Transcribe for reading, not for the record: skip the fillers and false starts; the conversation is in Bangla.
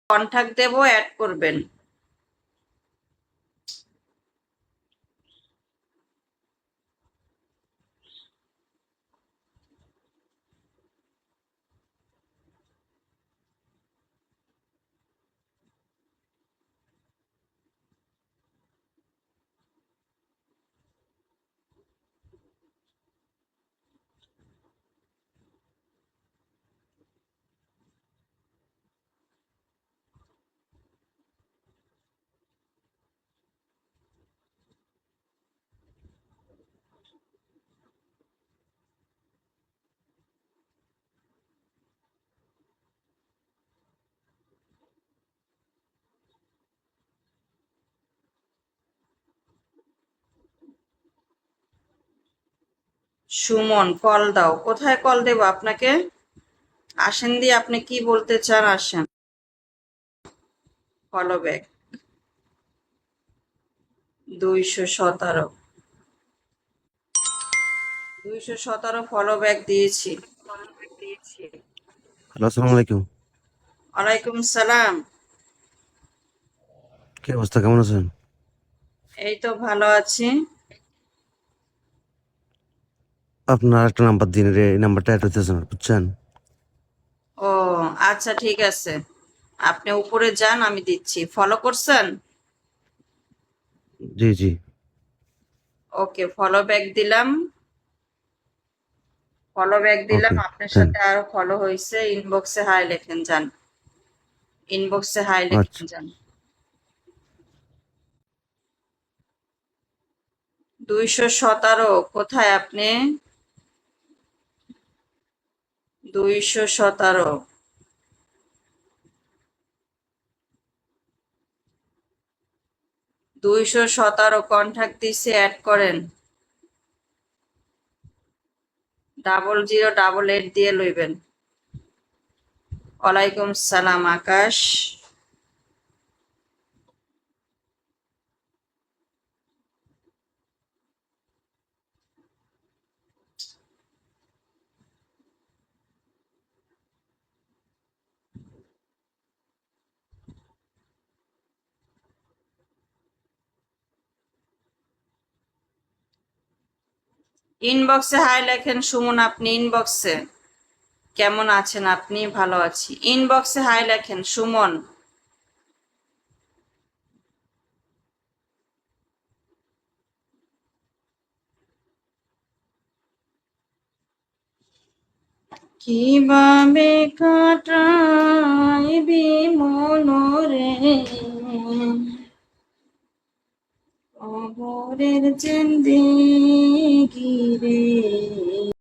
কন্টাক্ট দেব, অ্যাড করবেন। সুমন, কল দাও। কোথায় কল দেব আপনাকে? আসেন দিয়ে আপনি কি বলতে চান, আসেন। ফলো ব্যাক 217 ফলো ব্যাক দিয়েছি। হ্যালো, আসসালামু আলাইকুম। ওয়ালাইকুম সালাম। কি অবস্থা, কেমন আছেন? এই তো ভালো আছি। আপনার একটা নাম্বার দিন রে, এই নাম্বারটা অ্যাড হইতেছে না, বুঝছেন? ও আচ্ছা, ঠিক আছে, আপনি উপরে যান, আমি দিচ্ছি। ফলো করছেন? জি জি। ওকে, ফলো ব্যাক দিলাম। ওকে, আপনার দেন। সাথে আরো ফলো হয়েছে। ইনবক্সে হাই লেখেন যান। আচ্ছা। যান। 217, কোথায় আপনি? 217। 217 দিছে, অ্যাড করেন। 0088 দিয়ে লইবেন। ওয়ালাইকুম সালাম আকাশ। ইনবক্সে হাই লেখেন সুমন, আপনি ইনবক্সে। কেমন আছেন আপনি? ভালো আছি। ইনবক্সে হাই লেখেন সুমন। কিভাবে কাটাইবি মনরে, অবরের জিন্দি